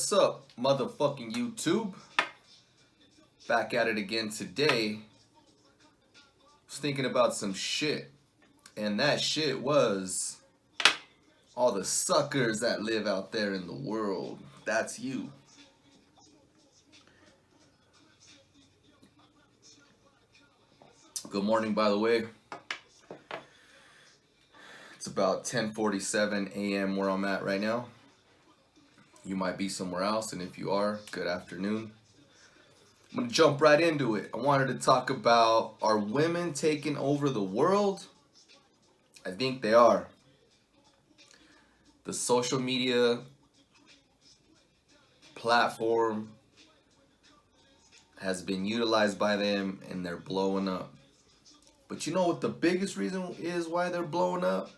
What's up, motherfucking YouTube? Back at it again today. Was thinking about some shit, and that shit was all the suckers that live out there in the world. That's you. Good morning, by the way. It's about 10:47 a.m. where I'm at right now. You might be somewhere else, and if you are, good afternoon. I'm gonna jump right into it. I wanted to talk about, are women taking over the world? I think they are. The social media platform has been utilized by them and they're blowing up. But you know what the biggest reason is why they're blowing up?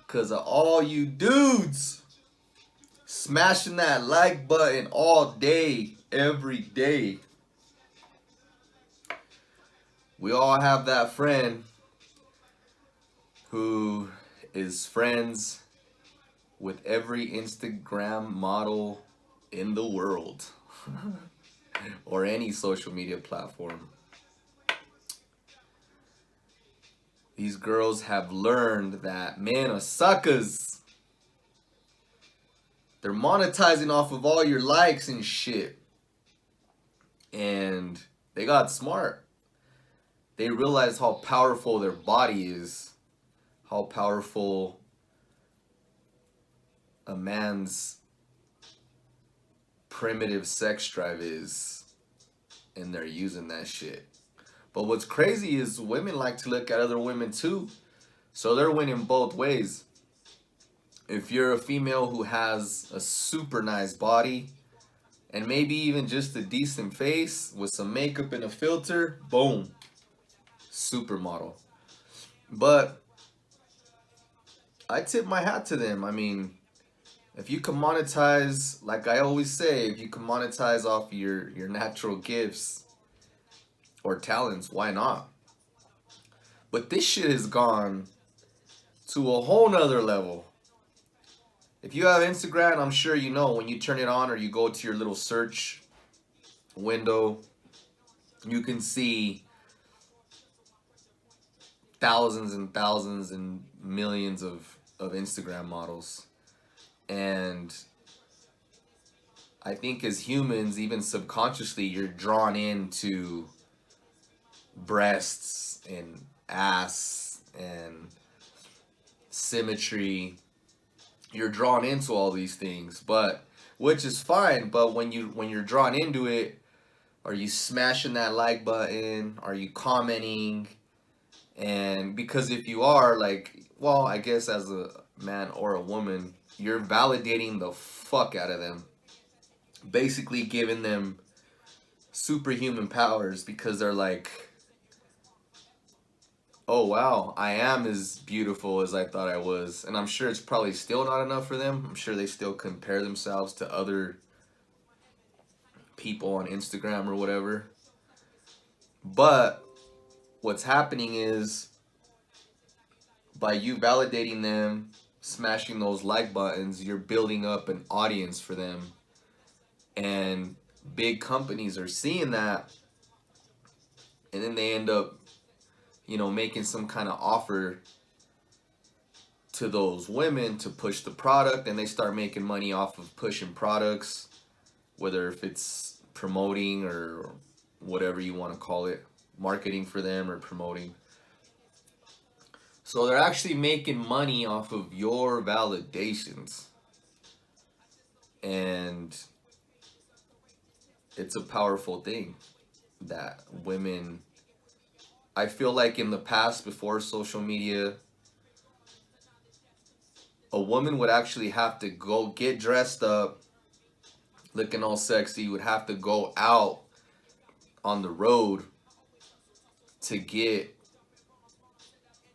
Because of all you dudes smashing that like button all day, every day. We all have that friend who is friends with every Instagram model in the world or any social media platform. These girls have learned that men are suckers. They're monetizing off of all your likes and shit. And they got smart. They realized how powerful their body is. How powerful a man's primitive sex drive is. And they're using that shit. But what's crazy is women like to look at other women too. So they're winning both ways. If you're a female who has a super nice body and maybe even just a decent face with some makeup and a filter, boom, supermodel. But I tip my hat to them. I mean, if you can monetize, like I always say, if you can monetize off your natural gifts or talents, why not? But this shit has gone to a whole nother level. If you have Instagram, I'm sure you know when you turn it on or you go to your little search window, you can see thousands and thousands and millions of Instagram models. And I think as humans, even subconsciously, you're drawn into breasts and ass and symmetry. You're drawn into all these things, but which is fine. But when you're drawn into it, are you smashing that like button? Are you commenting? And because if you are, like, well, I guess as a man or a woman, you're validating the fuck out of them, basically giving them superhuman powers because they're like, oh wow, I am as beautiful as I thought I was. And I'm sure it's probably still not enough for them. I'm sure they still compare themselves to other people on Instagram or whatever. But what's happening is, by you validating them, smashing those like buttons, you're building up an audience for them. And big companies are seeing that, and then they end up, making some kind of offer to those women to push the product, and they start making money off of pushing products, whether if it's promoting or whatever you want to call it, marketing for them or promoting. So they're actually making money off of your validations. And it's a powerful thing that women, I feel like in the past, before social media, a woman would actually have to go get dressed up, looking all sexy, would have to go out on the road to get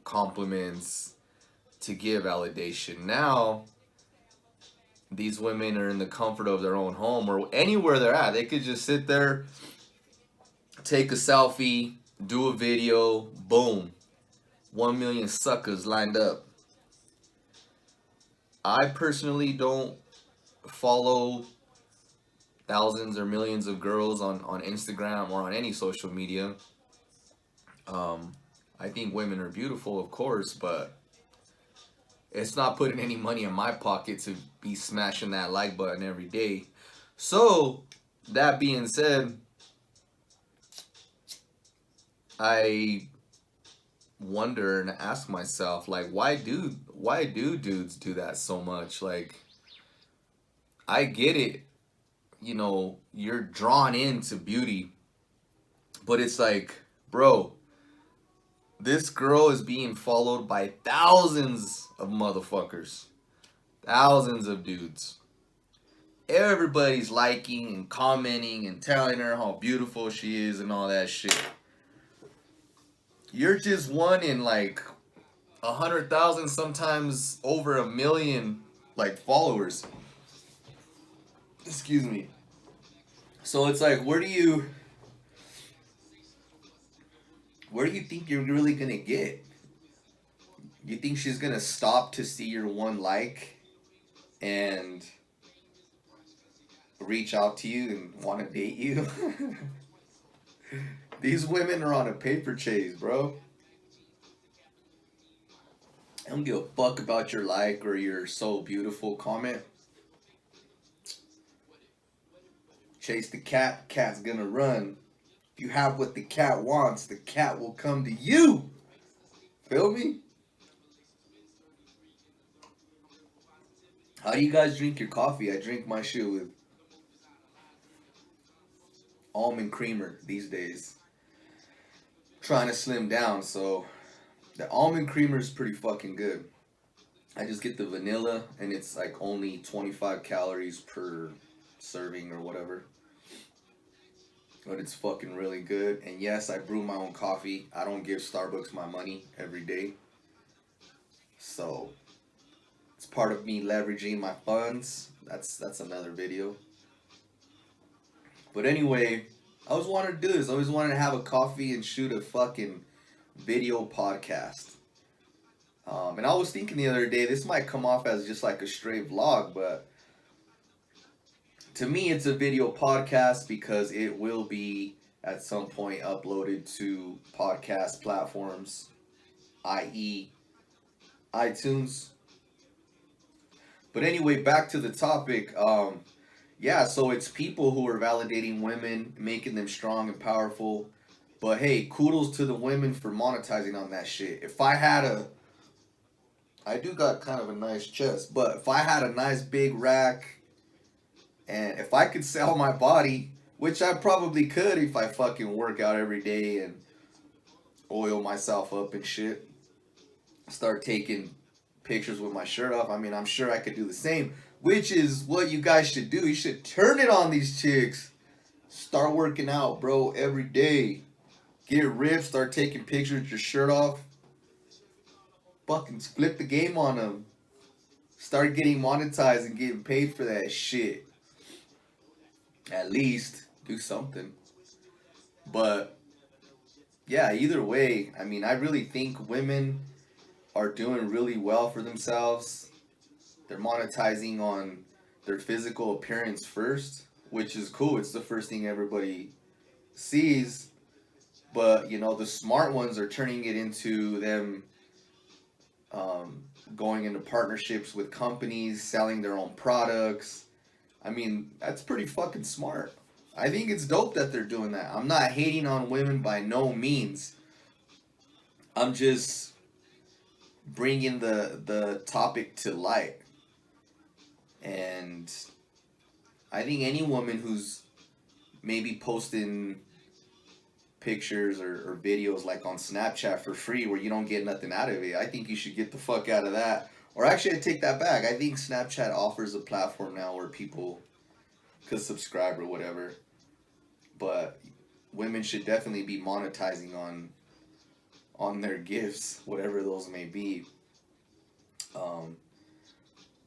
compliments, to give validation. Now, these women are in the comfort of their own home or anywhere they're at. They could just sit there, take a selfie, do a video, boom, 1 million suckers lined up. I personally don't follow thousands or millions of girls on Instagram or on any social media. Um, I think women are beautiful, of course, but it's not putting any money in my pocket to be smashing that like button every day. So, that being said, I wonder and ask myself, like, why do dudes do that so much? Like, I get it, you're drawn into beauty, but it's like, bro, this girl is being followed by thousands of motherfuckers, thousands of dudes. Everybody's liking and commenting and telling her how beautiful she is and all that shit. You're just one in like 100,000, sometimes over 1 million, like, followers. Excuse me. So it's like, where do you think you're really gonna get? You think she's gonna stop to see your one like and reach out to you and want to date you? These women are on a paper chase, bro. I don't give a fuck about your like or your so beautiful comment. Chase the cat, cat's gonna run. If you have what the cat wants, the cat will come to you. Feel me? How do you guys drink your coffee? I drink my shit with almond creamer these days. Trying to slim down, so the almond creamer is pretty fucking good. I just get the vanilla, and it's like only 25 calories per serving or whatever. But it's fucking really good. And yes, I brew my own coffee. I don't give Starbucks my money every day. So it's part of me leveraging my funds. That's another video. But anyway, I always wanted to do this. I always wanted to have a coffee and shoot a fucking video podcast. And I was thinking the other day, this might come off as just like a straight vlog, but to me, it's a video podcast because it will be at some point uploaded to podcast platforms, i.e., iTunes. But anyway, back to the topic. Yeah, so it's people who are validating women, making them strong and powerful. But hey, kudos to the women for monetizing on that shit. I do got kind of a nice chest, but if I had a nice big rack, and if I could sell my body, which I probably could if I fucking work out every day and oil myself up and shit, start taking pictures with my shirt off. I mean, I'm sure I could do the same, which is what you guys should do. You should turn it on these chicks. Start working out, bro, every day. Get ripped, start taking pictures with your shirt off. Fucking flip the game on them. Start getting monetized and getting paid for that shit. At least do something. But yeah, either way, I mean, I really think women are doing really well for themselves. They're monetizing on their physical appearance first, which is cool. It's the first thing everybody sees. But, the smart ones are turning it into them going into partnerships with companies, selling their own products. I mean, that's pretty fucking smart. I think it's dope that they're doing that. I'm not hating on women by no means. I'm just bringing the topic to light. And I think any woman who's maybe posting pictures or videos like on Snapchat for free where you don't get nothing out of it, I think you should get the fuck out of that. Or actually, I take that back. I think Snapchat offers a platform now where people could subscribe or whatever. But women should definitely be monetizing on their gifts, whatever those may be.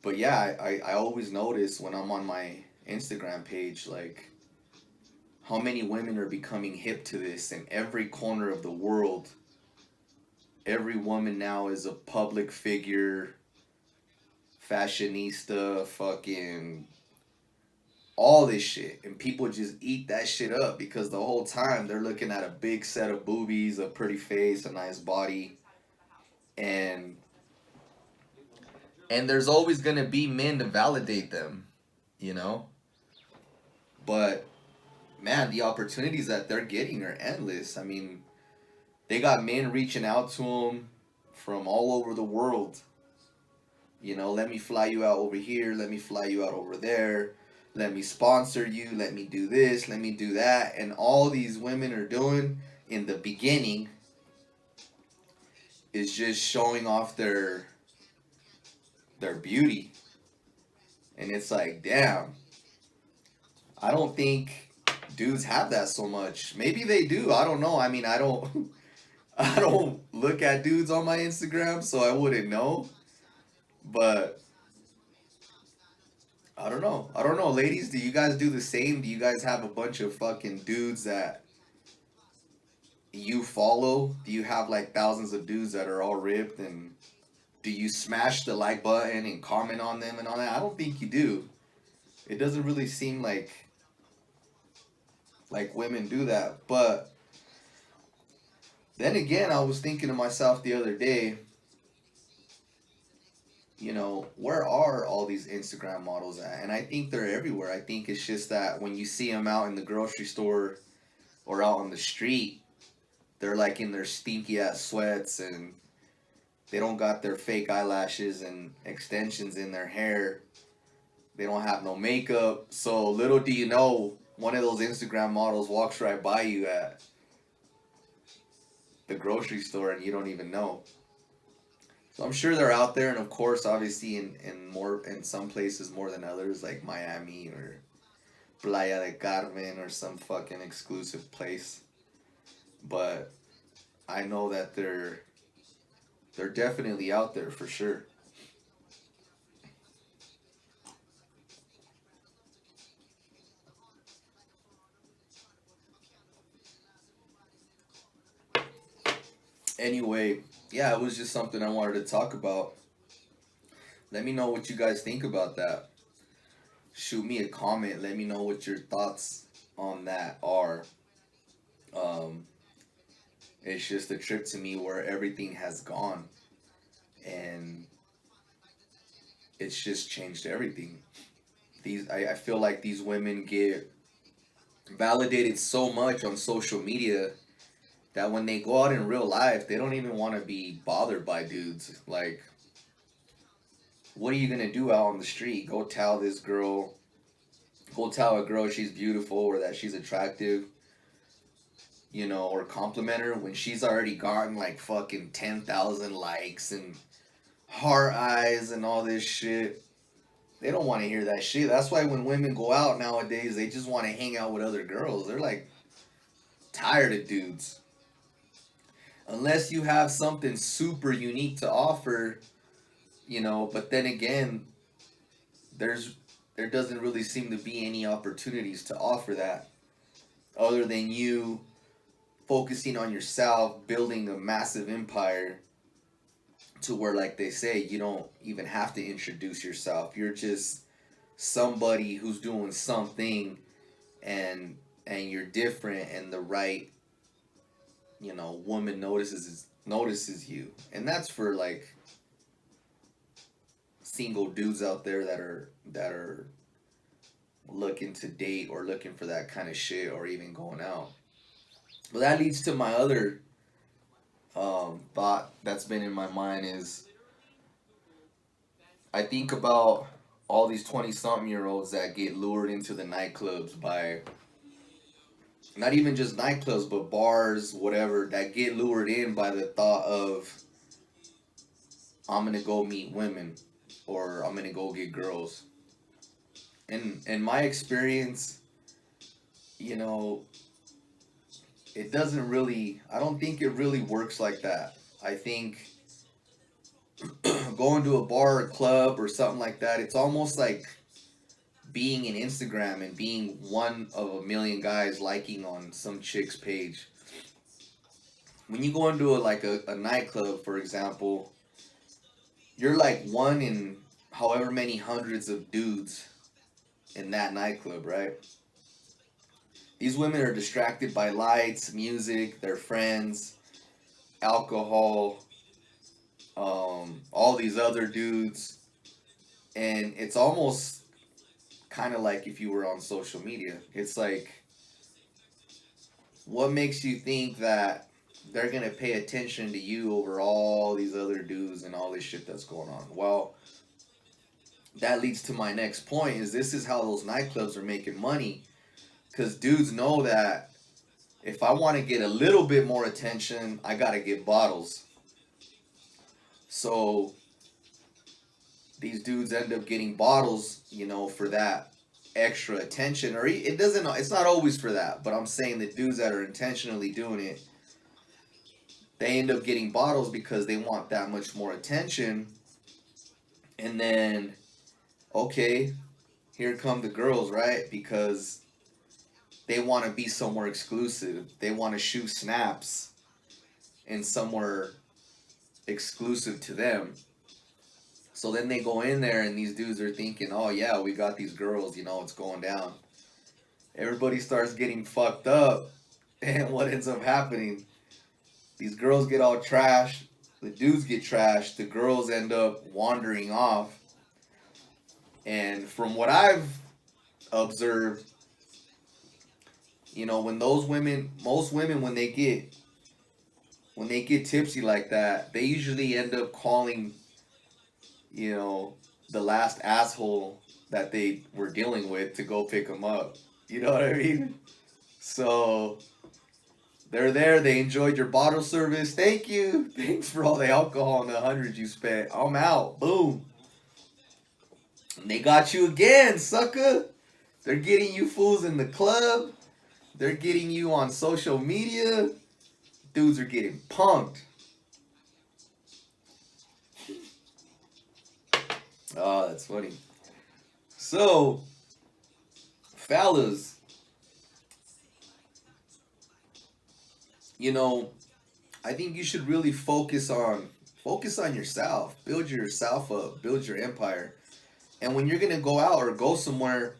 But yeah, I always notice when I'm on my Instagram page, like, how many women are becoming hip to this in every corner of the world. Every woman now is a public figure, fashionista, fucking all this shit, and people just eat that shit up because the whole time they're looking at a big set of boobies, a pretty face, a nice body, and there's always gonna be men to validate them, you know. But man, the opportunities that they're getting are endless. I mean, they got men reaching out to them from all over the world. You know, let me fly you out over here, let me fly you out over there, let me sponsor you, let me do this, let me do that. And all these women are doing in the beginning is just showing off their beauty. And it's like, damn, I don't think dudes have that so much. Maybe they do. I don't know. I mean, I don't I don't look at dudes on my Instagram, so I wouldn't know. But I don't know. I don't know, ladies. Do you guys do the same? Do you guys have a bunch of fucking dudes that you follow? Do you have like thousands of dudes that are all ripped, and do you smash the like button and comment on them and all that? I don't think you do. It doesn't really seem like women do that. But then again, I was thinking to myself the other day, you know, where are all these Instagram models at? And I think they're everywhere. I think it's just that when you see them out in the grocery store or out on the street, they're like in their stinky ass sweats, and they don't got their fake eyelashes and extensions in their hair. They don't have no makeup. So little do you know, one of those Instagram models walks right by you at the grocery store and you don't even know. So I'm sure they're out there, and of course, obviously, in some places more than others, like Miami or Playa del Carmen or some fucking exclusive place. But I know that they're definitely out there for sure. Anyway, yeah, it was just something I wanted to talk about. Let me know what you guys think about that. Shoot me a comment. Let me know what your thoughts on that are. Um, it's just a trip to me where everything has gone, and it's just changed everything. I feel like these women get validated so much on social media that when they go out in real life, they don't even want to be bothered by dudes. Like, what are you gonna do out on the street? Go tell a girl she's beautiful or that she's attractive, you know, or compliment her when she's already gotten like fucking 10,000 likes and heart eyes and all this shit. They don't want to hear that shit. That's why when women go out nowadays, they just want to hang out with other girls. They're like tired of dudes. Unless you have something super unique to offer, you know, but then again, there's there doesn't really seem to be any opportunities to offer that other than you focusing on yourself, building a massive empire to where, like they say, you don't even have to introduce yourself. You're just somebody who's doing something, and you're different, and the right, you know, woman notices you. And that's for like single dudes out there that are looking to date or looking for that kind of shit or even going out. But that leads to my other thought that's been in my mind is I think about all these 20 something year olds that get lured into the nightclubs by not even just nightclubs but bars, whatever, that get lured in by the thought of I'm gonna go meet women or I'm gonna go get girls. And in my experience, you know, it doesn't really, I don't think it really works like that. I think going to a bar or club or something like that, it's almost like being in Instagram and being one of a million guys liking on some chick's page. When you go into a nightclub, for example, you're like one in however many hundreds of dudes in that nightclub, right? These women are distracted by lights, music, their friends, alcohol, all these other dudes, and it's almost kind of like if you were on social media. It's like, what makes you think that they're gonna pay attention to you over all these other dudes and all this shit that's going on? Well, that leads to my next point: is this is how those nightclubs are making money, because dudes know that if I want to get a little bit more attention, I gotta get bottles. So these dudes end up getting bottles, for that extra attention. Or it doesn't. It's not always for that, but I'm saying the dudes that are intentionally doing it, they end up getting bottles because they want that much more attention. And then, okay, here come the girls, right? Because they want to be somewhere exclusive. They want to shoot snaps in somewhere exclusive to them. So then they go in there and these dudes are thinking, oh yeah, we got these girls, it's going down. Everybody starts getting fucked up. And what ends up happening? These girls get all trashed. The dudes get trashed. The girls end up wandering off. And from what I've observed, when those women, most women, when they get tipsy like that, they usually end up calling, you know, the last asshole that they were dealing with to go pick them up. You know what I mean? So they're there. They enjoyed your bottle service. Thank you. Thanks for all the alcohol and the hundreds you spent. I'm out. Boom. And they got you again, sucker. They're getting you fools in the club. They're getting you on social media. Dudes are getting punked. Oh, that's funny. So, fellas, you know, I think you should really focus on yourself. Build yourself up. Build your empire. And when you're gonna go out or go somewhere,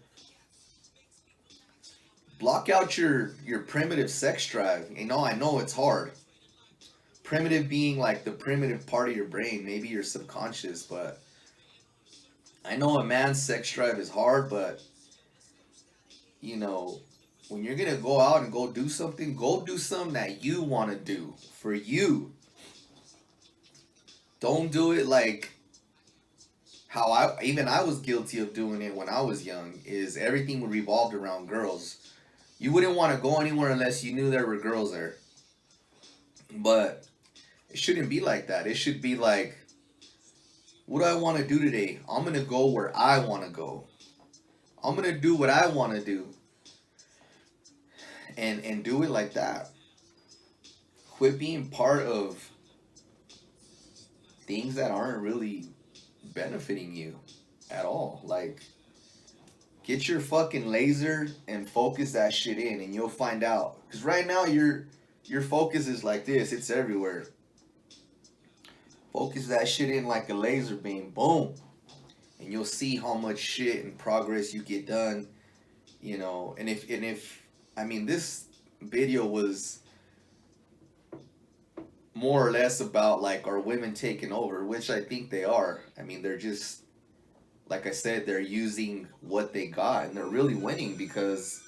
block out your primitive sex drive. I know it's hard. Primitive being like the primitive part of your brain, maybe your subconscious, but I know a man's sex drive is hard, but you know, when you're gonna go out and go do something that you wanna do for you. Don't do it like how I was guilty of doing it when I was young, is everything revolved around girls. You wouldn't want to go anywhere unless you knew there were girls there. But it shouldn't be like that. It should be like, what do I want to do today? I'm going to go where I want to go. I'm going to do what I want to do. And do it like that. Quit being part of things that aren't really benefiting you at all. Like, get your fucking laser and focus that shit in, and you'll find out. Because right now, your focus is like this. It's everywhere. Focus that shit in like a laser beam. Boom. And you'll see how much shit and progress you get done. And if I mean, this video was more or less about like, are women taking over, which I think they are. I mean, they're just, like I said, they're using what they got, and they're really winning because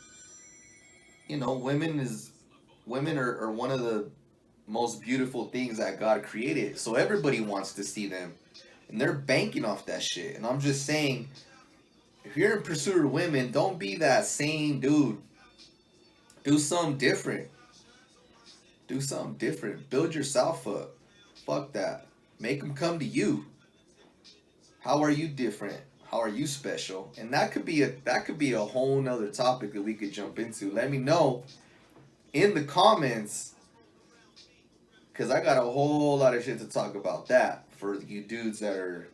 women are one of the most beautiful things that God created. So everybody wants to see them, and they're banking off that shit. And I'm just saying, if you're in pursuit of women, don't be that same dude. Do something different. Do something different. Build yourself up. Fuck that. Make them come to you. How are you different? How are you special? And that could be a whole nother topic that we could jump into. Let me know in the comments, because I got a whole lot of shit to talk about that for you dudes that are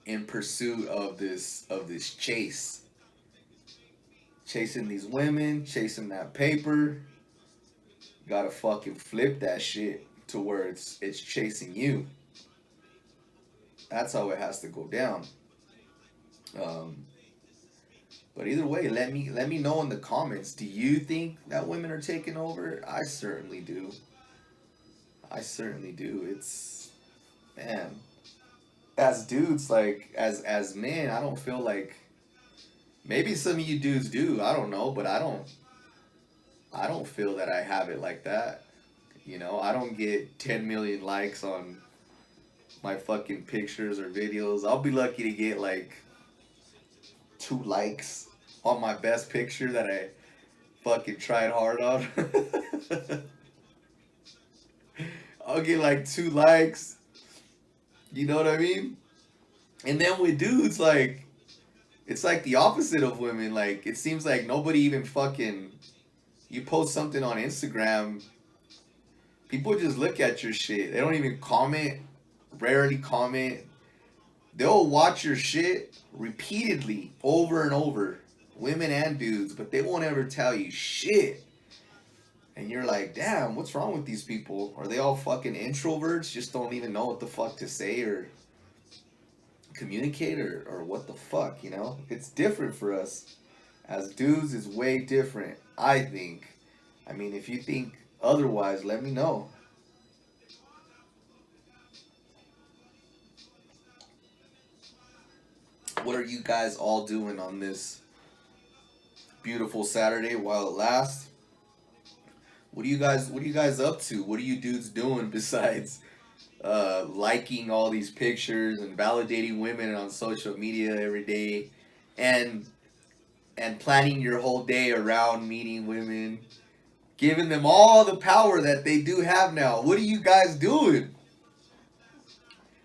in pursuit of this chasing these women, chasing that paper. Gotta fucking flip that shit to where it's chasing you. That's how it has to go down. Um, But either way, let me know in the comments. Do you think that women are taking over? I certainly do. I certainly do. It's man. As dudes, like as men, I don't feel like maybe some of you dudes do. I don't know, but I don't feel that I have it like that. I don't get 10 million likes on my fucking pictures or videos. I'll be lucky to get like 2 likes on my best picture that I fucking tried hard on. I'll get like 2 likes. You know what I mean? And then with dudes, like, it's like the opposite of women. Like, it seems like nobody even fucking. You post something on Instagram, people just look at your shit. They don't even comment, rarely comment. They'll watch your shit repeatedly, over and over. Women and dudes, but they won't ever tell you shit. And you're like, damn, what's wrong with these people? Are they all fucking introverts? Just don't even know what the fuck to say or communicate or what the fuck, It's different for us. As dudes, it's way different, I think. I mean, if you think otherwise, let me know. What are you guys all doing on this beautiful Saturday while it lasts? What are you guys up to? What are you dudes doing besides liking all these pictures and validating women on social media every day and planning your whole day around meeting women, giving them all the power that they do have now? What are you guys doing?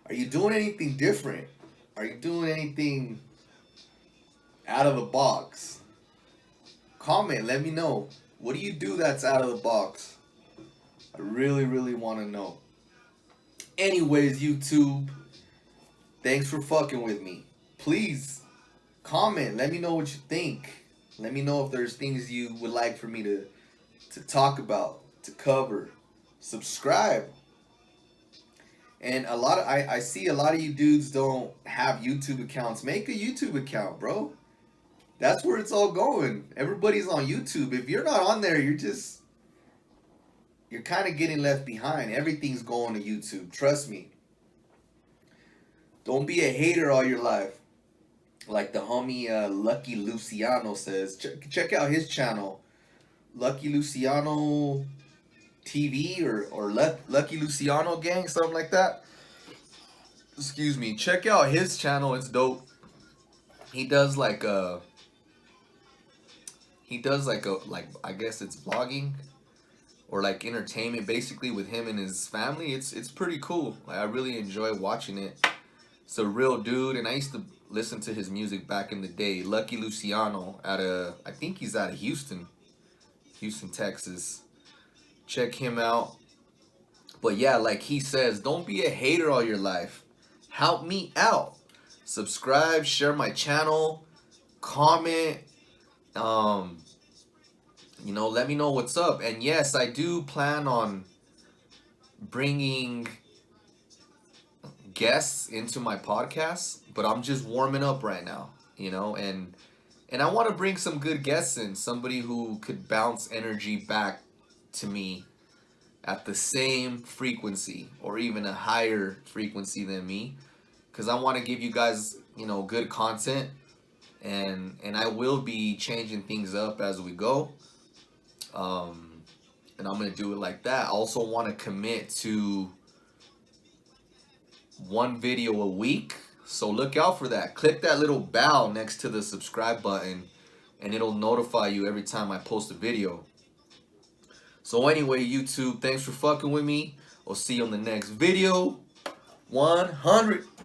Are you doing anything different? Are you doing anything out of the box? Comment, let me know. What do you do that's out of the box? I really, really want to know. Anyways, YouTube, thanks for fucking with me. Please comment. Let me know what you think. Let me know if there's things you would like for me to talk about, to cover. Subscribe. And I see a lot of you dudes don't have YouTube accounts. Make a YouTube account, bro. That's where it's all going. Everybody's on YouTube. If you're not on there, you're kind of getting left behind. Everything's going to YouTube. Trust me. Don't be a hater all your life. Like the homie Lucky Luciano says. Check out his channel. Lucky Luciano TV or Lucky Luciano Gang, something like that. Excuse me. Check out his channel. It's dope. He does like like I guess it's vlogging or like entertainment basically with him and his family. It's pretty cool. Like, I really enjoy watching it. It's a real dude, and I used to listen to his music back in the day. Lucky Luciano I think he's out of Houston, Texas. Check him out. But yeah, like he says, don't be a hater all your life. Help me out. Subscribe, share my channel, comment, let me know what's up. And yes, I do plan on bringing guests into my podcast, but I'm just warming up right now, and I want to bring some good guests in, somebody who could bounce energy back to me at the same frequency or even a higher frequency than me, because I want to give you guys, good content, and I will be changing things up as we go. And I'm gonna do it like that. I also want to commit to one video a week, so look out for that. Click that little bell next to the subscribe button, and it'll notify you every time I post a video. So anyway, YouTube, thanks for fucking with me. I'll see you on the next video. 100.